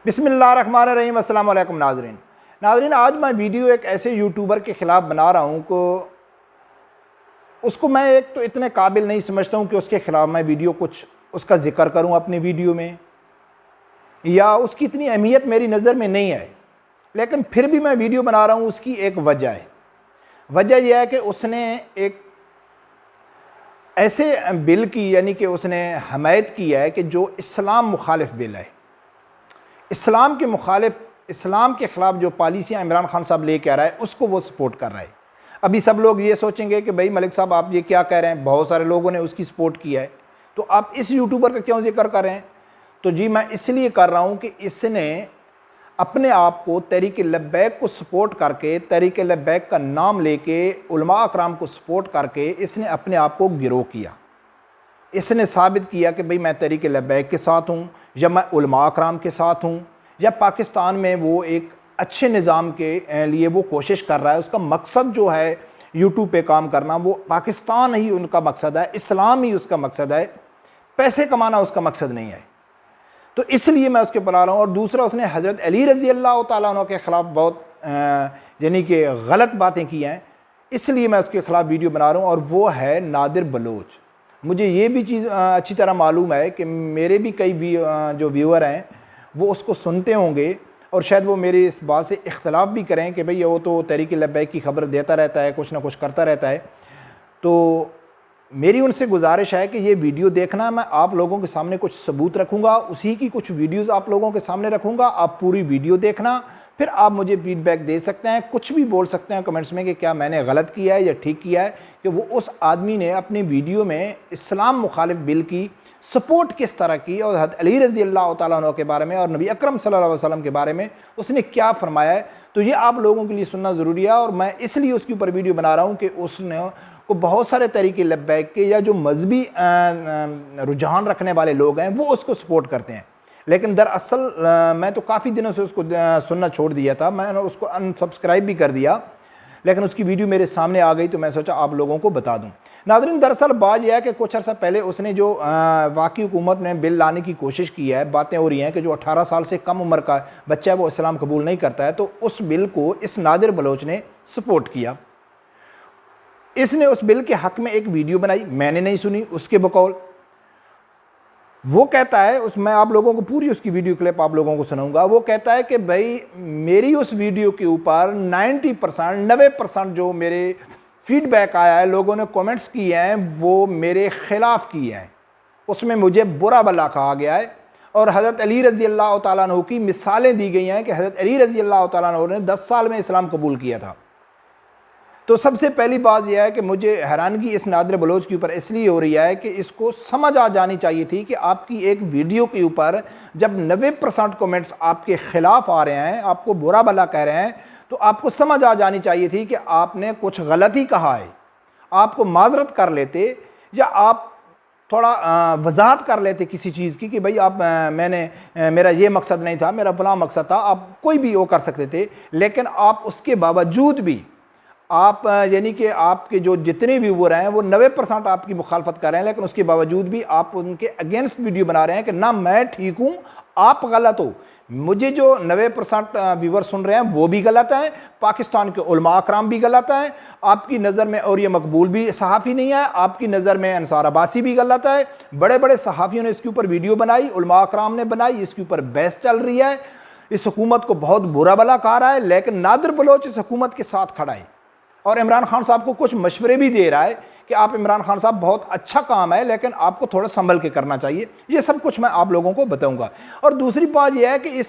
बिस्मिल्लाहिर्रहमानिर्रहीम। अस्सलाम वालेकुम नाज़रीन। आज मैं वीडियो एक ऐसे यूट्यूबर के ख़िलाफ़ बना रहा हूँ को उसको मैं एक तो इतने काबिल नहीं समझता हूँ कि उसके ख़िलाफ़ मैं वीडियो कुछ उसका ज़िक्र करूँ अपनी वीडियो में, या उसकी इतनी अहमियत मेरी नज़र में नहीं है, लेकिन फिर भी मैं वीडियो बना रहा हूँ। उसकी एक वजह है। वजह यह है कि उसने एक ऐसे बिल की, यानी कि उसने हमायत की है कि जो इस्लाम मुखालिफ बिल है, इस्लाम के मुखालिफ, इस्लाम के ख़िलाफ़ जो पॉलिसियाँ इमरान खान साहब लेके आ रहा है उसको वो सपोर्ट कर रहा है। अभी सब लोग ये सोचेंगे कि भाई मलिक साहब आप ये क्या कह रहे हैं, बहुत सारे लोगों ने उसकी सपोर्ट किया है, तो आप इस यूट्यूबर का क्यों जिक्र कर रहे हैं? तो जी मैं इसलिए कर रहा हूँ कि इसने अपने आप को तहरीक लब्बैक को सपोर्ट करके, तहरीक लब्बैक का नाम लेके, उलमा अकराम को सपोर्ट करके इसने अपने आप को गिरोह किया। इसने साबित किया कि भाई मैं तहरीक लब्बैक के साथ हूँ, या मैं उलमा अकराम के साथ हूँ, या पाकिस्तान में वो एक अच्छे निज़ाम के लिए वो कोशिश कर रहा है। उसका मकसद जो है यूट्यूब पे काम करना, वो पाकिस्तान ही उनका मकसद है, इस्लाम ही उसका मकसद है, पैसे कमाना उसका मकसद नहीं है। तो इसलिए मैं उसके बना रहा हूँ। और दूसरा, उसने हज़रत अली रज़ी अल्लाह तआला अन्हु के ख़िलाफ़ बहुत यानी कि गलत बातें की हैं, इसलिए मैं उसके ख़िलाफ़ वीडियो बना रहा हूँ। और वो है नादिर बलोच। मुझे ये भी चीज़ अच्छी तरह मालूम है कि मेरे भी कई जो व्यूअर हैं वो उसको सुनते होंगे, और शायद वो मेरी इस बात से इख्तलाफ भी करें कि भाई वो तो तहरीक लब्बैक की खबर देता रहता है, कुछ ना कुछ करता रहता है। तो मेरी उनसे गुजारिश है कि ये वीडियो देखना, मैं आप लोगों के सामने कुछ सबूत रखूँगा, उसी की कुछ वीडियोज़ आप लोगों के सामने रखूँगा। आप पूरी वीडियो देखना, फिर आप मुझे फीडबैक दे सकते हैं, कुछ भी बोल सकते हैं कमेंट्स में कि क्या मैंने गलत किया है या ठीक किया है, कि वो उस आदमी ने अपनी वीडियो में इस्लाम मुखालिफ बिल की सपोर्ट किस तरह की, और हज़रत अली रज़ी अल्लाह तआला अन्हु के बारे में और नबी अकरम सल्लल्लाहु अलैहि वसल्लम के बारे में उसने क्या फरमाया है। तो ये आप लोगों के लिए सुनना ज़रूरी है, और मैं इसलिए उसके ऊपर वीडियो बना रहा हूँ कि उसने को बहुत सारे तरीके लब्बैक के या जो मजहबी रुझान रखने वाले लोग हैं वो उसको सपोर्ट करते हैं। लेकिन दरअसल मैं तो काफ़ी दिनों से उसको सुनना छोड़ दिया था, मैंने उसको अनसब्सक्राइब भी कर दिया, लेकिन उसकी वीडियो मेरे सामने आ गई तो मैं सोचा आप लोगों को बता दूं। नाज़रीन, दरअसल बात यह है कि कुछ अर्सा पहले उसने जो वाकई हुकूमत ने बिल लाने की कोशिश की है, बातें हो रही हैं कि जो 18 साल से कम उम्र का बच्चा है वो इस्लाम कबूल नहीं करता है, तो उस बिल को इस नादिर बलोच ने सपोर्ट किया। इसने उस बिल के हक़ में एक वीडियो बनाई, मैंने नहीं सुनी उसके बकौल। वो कहता है, मैं आप लोगों को पूरी उसकी वीडियो क्लिप आप लोगों को सुनाऊंगा। वो कहता है कि भाई मेरी उस वीडियो के ऊपर 90% जो मेरे फीडबैक आया है, लोगों ने कमेंट्स किए हैं, वो मेरे ख़िलाफ़ किए हैं। उसमें मुझे बुरा भला कहा गया है, और हज़रत अली रज़ी अल्लाह तआला अन्हु की मिसालें दी गई हैं कि हज़रत अली रज़ी अल्लाह तआला अन्हु ने 10 साल में इस्लाम कबूल किया था। तो सबसे पहली बात यह है कि मुझे हैरानगी इस नादिर बलोच के ऊपर इसलिए हो रही है कि इसको समझ आ जानी चाहिए थी कि आपकी एक वीडियो के ऊपर जब 90% कमेंट्स आपके ख़िलाफ़ आ रहे हैं, आपको बुरा भला कह रहे हैं, तो आपको समझ आ जानी चाहिए थी कि आपने कुछ गलत ही कहा है। आपको माजरत कर लेते, या आप थोड़ा वजाहत कर लेते किसी चीज़ की कि भाई आप मेरा ये मकसद नहीं था, मेरा फलां मकसद था। आप कोई भी वो कर सकते थे, लेकिन आप उसके बावजूद भी आप यानी कि आपके जो जितने व्यूवर हैं वो 90% आपकी मुखालफत कर रहे हैं, लेकिन उसके बावजूद भी आप उनके अगेंस्ट वीडियो बना रहे हैं कि ना मैं ठीक हूँ, आप गलत हो। मुझे जो 90% व्यूवर सुन रहे हैं वो भी गलत हैं, पाकिस्तान के उलमा अकराम भी गलत हैं, आपकी नज़र में ओरिया मकबूल भी सहाफ़ी नहीं है, आपकी नज़र में अंसार अबासी भी गलत है। बड़े बड़े सहाफ़ियों ने इसके ऊपर वीडियो बनाई, उलमा अकराम ने बनाई, इसके ऊपर बहस चल रही है, इस हुकूमत को बहुत बुरा भला कहा रहा है, लेकिन नादिर बलोच इस हुकूमत के साथ खड़ा है और इमरान खान साहब को कुछ मशवरे भी दे रहा है कि आप इमरान खान साहब बहुत अच्छा काम है, लेकिन आपको थोड़ा संभल के करना चाहिए। ये सब कुछ मैं आप लोगों को बताऊंगा। और दूसरी बात यह है कि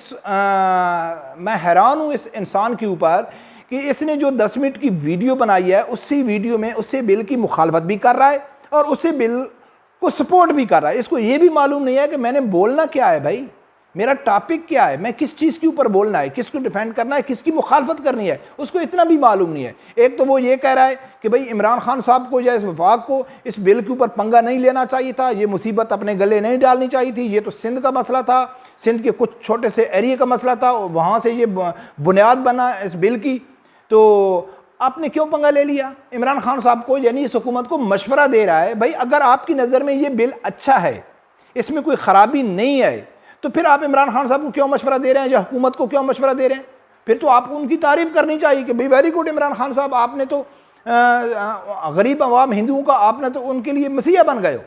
मैं हैरान हूँ इस इंसान के ऊपर कि इसने जो 10 मिनट की वीडियो बनाई है, उसी वीडियो में उससे बिल की मुखालफत भी कर रहा है और उसी बिल को सपोर्ट भी कर रहा है। इसको ये भी मालूम नहीं है कि मैंने बोलना क्या है, भाई मेरा टॉपिक क्या है, मैं किस चीज़ के ऊपर बोलना है, किसको डिफेंड करना है, किसकी मुखालफत करनी है, उसको इतना भी मालूम नहीं है। एक तो वो ये कह रहा है कि भाई इमरान खान साहब को या इस वफाक को इस बिल के ऊपर पंगा नहीं लेना चाहिए था, ये मुसीबत अपने गले नहीं डालनी चाहिए थी, ये तो सिंध का मसला था, सिंध के कुछ छोटे से एरिया का मसला था, वहाँ से ये बुनियाद बना इस बिल की, तो आपने क्यों पंगा ले लिया? इमरान खान साहब को यानी इस हुकूमत को मशवरा दे रहा है, भाई अगर आपकी नज़र में ये बिल अच्छा है, इसमें कोई ख़राबी नहीं है, तो फिर आप इमरान खान साहब को क्यों मशवरा दे रहे हैं, या हुकूमत को क्यों मशवरा दे रहे हैं? फिर तो आपको उनकी तारीफ़ करनी चाहिए कि भाई वेरी गुड इमरान खान साहब, आपने तो गरीब अवाम हिंदुओं का आपने तो उनके लिए मसीहा बन गए हो।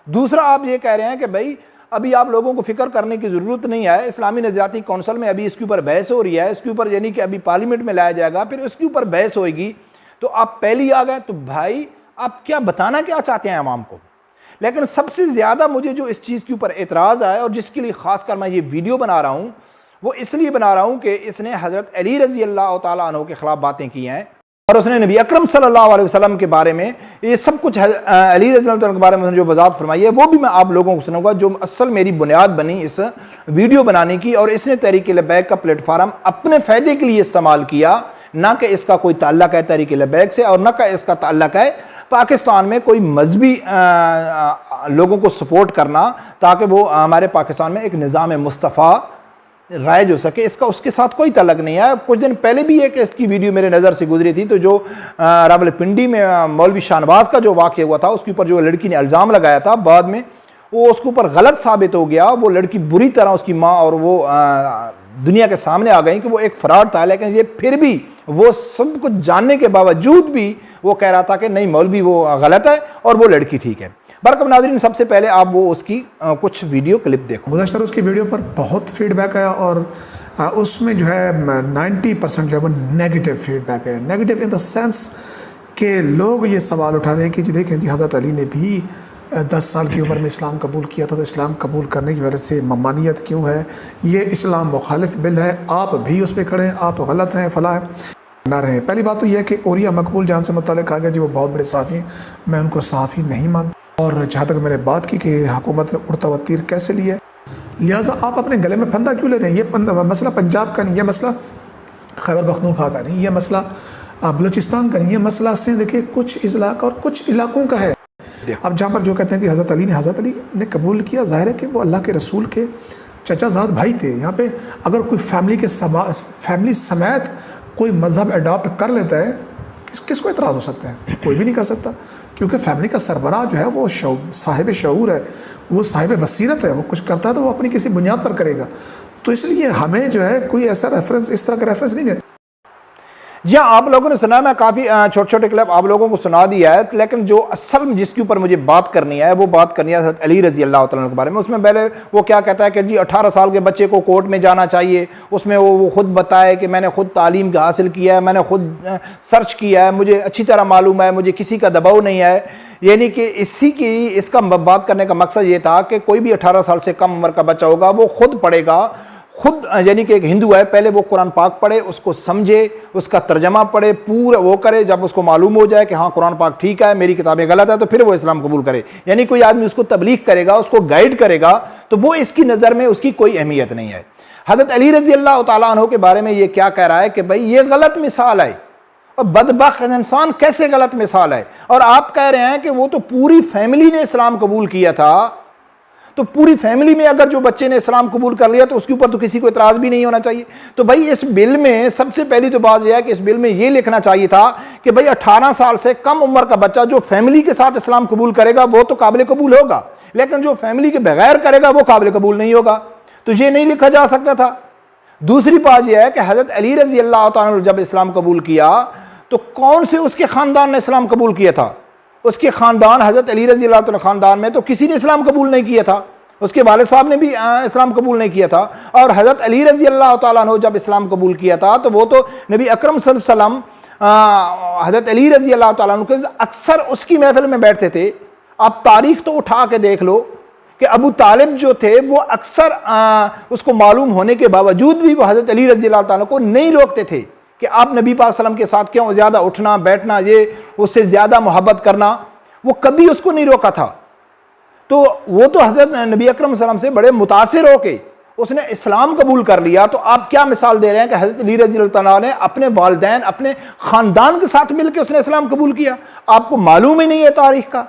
दूसरा, आप ये कह रहे हैं कि भाई अभी आप लोगों को फिक्र करने की ज़रूरत नहीं है, इस्लामी नज़रियाती कौंसिल में अभी इसके ऊपर बहस हो रही है, इसके ऊपर यानी कि अभी पार्लियामेंट में लाया जाएगा, फिर उसके ऊपर बहस होएगी, तो आप पहले ही आ गए। तो भाई आप क्या बताना क्या चाहते हैं आवाम को? लेकिन सबसे ज़्यादा मुझे जो इस चीज़ के ऊपर एतराज़ आया और जिसके लिए ख़ासकर मैं ये वीडियो बना रहा हूँ, वो इसलिए बना रहा हूँ कि इसने हज़रत अली रज़ी अल्लाह तआला अन्हु के ख़िलाफ़ बातें की हैं और उसने नबी अकरम सल्लल्लाहु अलैहि वसल्लम के बारे में ये सब कुछ अली रज़ी अल्लाह के बारे में जो वजाहत फरमाई है, वो भी मैं आप लोगों को सुनाऊंगा, जो असल मेरी बुनियाद बनी इस वीडियो बनाने की। और इसने तहरीक लब्बैक का प्लेटफार्म अपने फ़ायदे के लिए इस्तेमाल किया, ना कि इसका कोई ताल्लुक़ है तहरीक लब्बैक से और ना कि इसका ताल्लुक़ है पाकिस्तान में कोई मजहबी लोगों को सपोर्ट करना, ताकि वो हमारे पाकिस्तान में एक निज़ाम मुस्तफ़ा राइज हो सके। इसका उसके साथ कोई तल्लक नहीं है। कुछ दिन पहले भी एक इसकी वीडियो मेरे नज़र से गुजरी थी, तो जो रावलपिंडी में मौलवी शाहनवाज का जो वाक़या हुआ था, उसके ऊपर जो लड़की ने इल्ज़ाम लगाया था, बाद में वो उसके ऊपर गलत साबित हो गया। वो लड़की बुरी तरह, उसकी माँ और वो दुनिया के सामने आ गई कि वो एक फ्रॉड था। लेकिन ये फिर भी वो सब कुछ जानने के बावजूद भी वो कह रहा था कि नहीं मौलवी वो गलत है और वो लड़की ठीक है। बरकत नाज़रीन, सबसे पहले आप वो उसकी कुछ वीडियो क्लिप देखो। गुज़श्ता उसकी वीडियो पर बहुत फीडबैक आया और उसमें जो है 90% जो है वो नेगेटिव फीडबैक है। नेगेटिव इन द सेंस कि लोग ये सवाल उठा रहे हैं कि जी देखें जी, हज़रत अली ने भी 10 साल की उम्र में इस्लाम कबूल किया था, तो इस्लाम कबूल करने की वजह से ममानियत क्यों है? ये इस्लाम मुखालिफ बिल है, आप भी उस पर खड़े हैं, आप गलत हैं, फला है ना रहे। पहली बात तो यह है कि ओरिया मकबूल जान से मुताल्लिक़ कहा गया जी वो बहुत बड़े सहाफ़ी हैं, मैं उनको सहाफ़ी नहीं मानता। और जहाँ तक मैंने बात की कि हुकूमत ने उड़ता हुआ तीर कैसे लिया, लिहाजा आप अपने गले में फंदा क्यों ले रहे हैं? ये मसला पंजाब का नहीं, ये मसला खैबर पख्तूनख्वा का नहीं, ये मसला बलूचिस्तान का नहीं, ये मसला सिंध के कुछ इज़ला का और कुछ इलाकों का है। अब जहाँ पर जो कहते हैं कि हज़रत अली ने कबूल किया, ज़ाहिर है कि वो अल्लाह के रसूल के चचाज़ाद भाई थे। यहाँ पे अगर कोई फैमिली समेत कोई मज़हब अडॉप्ट कर लेता है, किसको एतराज़ हो सकता है? कोई भी नहीं कर सकता, क्योंकि फैमिली का सरबराह जो है वो साहिब शऊर है, वो साहिब बसीरत है, वो कुछ करता है तो वो अपनी किसी बुनियाद पर करेगा। तो इसलिए हमें जो है कोई ऐसा रेफरेंस, इस तरह का रेफरेंस नहीं है। जी हाँ, आप लोगों ने सुना, मैं काफ़ी छोटे छोटे क्लिप आप लोगों को सुना दिया है, लेकिन जो असल में जिसके ऊपर मुझे बात करनी है वो बात करनी है हज़रत अली रज़ी अल्लाह तआला के बारे में। उसमें पहले वो क्या कहता है कि जी 18 साल के बच्चे को कोर्ट में जाना चाहिए। उसमें वो खुद बताए कि मैंने खुद तालीम हासिल किया है, मैंने खुद सर्च किया है, मुझे अच्छी तरह मालूम है, मुझे किसी का दबाव नहीं है। यानी कि इसका बात करने का मकसद ये था कि कोई भी 18 साल से कम उम्र का बच्चा होगा वो खुद पढ़ेगा, खुद यानी कि एक हिंदू है, पहले वो कुरान पाक पढ़े, उसको समझे, उसका तर्जमा पढ़े, पूरा वो करे। जब उसको मालूम हो जाए कि हाँ कुरान पाक ठीक है, मेरी किताबें गलत है, तो फिर वो इस्लाम कबूल करे। यानी कोई आदमी उसको तबलीग करेगा, उसको गाइड करेगा, तो वो इसकी नज़र में उसकी कोई अहमियत नहीं है। हज़रत अली रज़ी अल्लाह तआला अन्हु के बारे में ये क्या कह रहा है कि भाई ये गलत मिसाल है और बदबख्त इंसान कैसे गलत मिसाल है। और आप कह रहे हैं कि वो तो पूरी फैमिली ने इस्लाम कबूल किया था, तो पूरी फैमिली में अगर जो बच्चे ने इस्लाम कबूल कर लिया तो उसके ऊपर तो किसी को इतराज़ भी नहीं होना चाहिए। तो भाई इस बिल में सबसे पहली तो बात यह है कि इस बिल में ये लिखना चाहिए था कि भाई 18 साल से कम उम्र का बच्चा जो फैमिली के साथ इस्लाम कबूल करेगा वो तो काबिल कबूल होगा, लेकिन जो फैमिली के बगैर करेगा वो काबिल कबूल नहीं होगा। तो ये नहीं लिखा जा सकता था। दूसरी बात यह है कि हज़रत अली रज़ी अल्लाह तआला अन्हु जब इस्लाम कबूल किया तो कौन से उसके ख़ानदान ने इस्लाम कबूल किया था? उसके ख़ानदान, हज़रत अली रज़ी अल्लाह तआला ख़ानदान में तो किसी ने इस्लाम कबूल नहीं किया था, उसके वालिद साहब ने भी इस्लाम कबूल नहीं किया था। और हज़रत अली रज़ी अल्लाह तआला अन्हु जब इस्लाम कबूल किया था तो वो तो नबी अकरम सल्लल्लाहु अलैहि वसल्लम हज़रत अली रज़ी अल्लाह तआला अन्हु के अक्सर उसकी महफिल में बैठते थे। आप तारीख़ तो उठा के देख लो कि अबू तालिब जो थे वो अक्सर उसको मालूम होने के बावजूद भी वो हज़रत अली रज़ी अल्लाह तआला को नहीं रोकते थे कि आप नबी पाक सल्लल्लाहु अलैहि वसल्लम के साथ क्यों ज़्यादा उठना बैठना, ये उससे ज़्यादा मोहब्बत करना, वो कभी उसको नहीं रोका था। तो वो तो हज़रत नबी अकरम सल्लल्लाहु अलैहि वसल्लम से बड़े मुतासिर होके उसने इस्लाम कबूल कर लिया। तो आप क्या मिसाल दे रहे हैं कि हज़रत अली रज़ी अल्लाह तआला ने अपने वालिदैन, अपने ख़ानदान के साथ मिलकर उसने इस्लाम कबूल किया? आपको मालूम ही नहीं है तारीख़ का।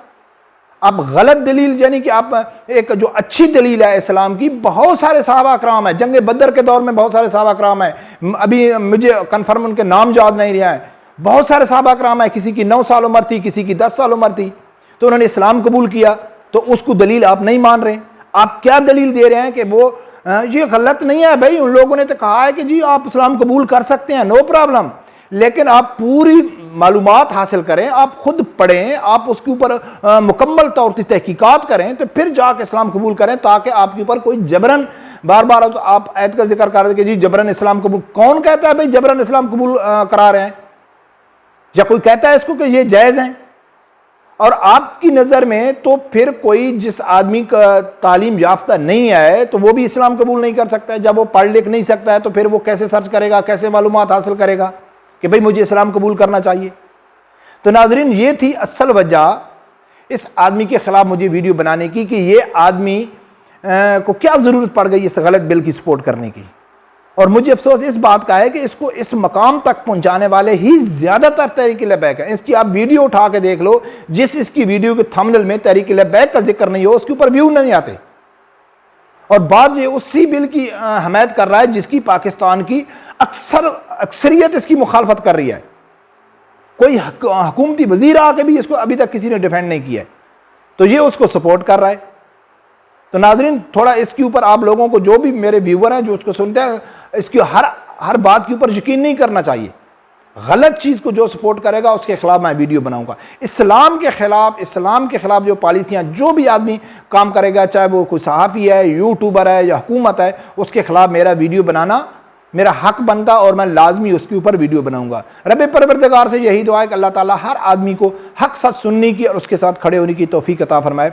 आप गलत दलील, यानी कि आप एक जो अच्छी दलील है इस्लाम की, बहुत सारे सहाबा कराम है, जंग बदर के दौर में बहुत सारे सहाबा कराम है, अभी मुझे कन्फर्म उनके नाम याद नहीं रहा है, बहुत सारे सहाबा कराम है, किसी की 9 साल उम्र थी, किसी की 10 साल उम्र थी, तो उन्होंने इस्लाम कबूल किया। तो उसको दलील आप नहीं मान रहे। आप क्या दलील दे रहे हैं कि वो ये गलत नहीं है भाई, उन लोगों ने तो कहा है कि जी आप इस्लाम कबूल कर सकते हैं, नो प्रॉब्लम, लेकिन आप पूरी मालूमात हासिल करें, आप खुद पढ़ें, आप उसके ऊपर मुकम्मल तौर पर तहकीकात करें, तो फिर जाके इस्लाम कबूल करें, ताकि आपके ऊपर कोई जबरन, बार बार आप आयत का जिक्र कर रहे थे कि जी जबरन इस्लाम कबूल, कौन कहता है भाई जबरन इस्लाम कबूल करा रहे हैं, या कोई कहता है इसको कि ये जायज़ है? और आपकी नज़र में तो फिर कोई जिस आदमी का तालीम याफ्ता नहीं है तो वो भी इस्लाम कबूल नहीं कर सकता है। जब वो पढ़ लिख नहीं सकता है तो फिर वो कैसे सर्च करेगा, कैसे मालूमात हासिल करेगा कि भाई मुझे इस्लाम कबूल करना चाहिए? तो नाजरीन, ये थी असल वजह इस आदमी के ख़िलाफ़ मुझे वीडियो बनाने की कि ये आदमी को क्या ज़रूरत पड़ गई इस गलत बिल की सपोर्ट करने की। और मुझे अफसोस इस बात का है कि इसको इस मकाम तक पहुंचाने वाले ही ज़्यादातर तहरीक लबैक है। इसकी आप वीडियो उठा के देख लो, जिस इसकी वीडियो के थंबनेल में तहरीक लबैक का जिक्र नहीं हो, उसके ऊपर व्यू नहीं आते। और बाद ये उसी बिल की हमायत कर रहा है जिसकी पाकिस्तान की अक्सरियत इसकी मुखालफत कर रही है। कोई हुकूमती वजीर आके भी इसको अभी तक किसी ने डिफेंड नहीं किया है, तो ये उसको सपोर्ट कर रहा है। तो नाजरीन, थोड़ा इसके ऊपर आप लोगों को, जो भी मेरे व्यूवर हैं जो उसको सुनते हैं, इसकी हर बात के ऊपर यकीन नहीं करना चाहिए। गलत चीज़ को जो सपोर्ट करेगा उसके खिलाफ मैं वीडियो बनाऊंगा। इस्लाम के खिलाफ जो पॉलिसियाँ, जो भी आदमी काम करेगा, चाहे वो कोई सहाफ़ी है, यूट्यूबर है या हुकूमत है, उसके खिलाफ मेरा वीडियो बनाना मेरा हक बनता और मैं लाजमी उसके ऊपर वीडियो बनाऊंगा। रब परवरदिगार से यही दुआ है कि अल्लाह ताला हर आदमी को हक सच सुनने की और उसके साथ खड़े होने की तौफीक अता फरमाए।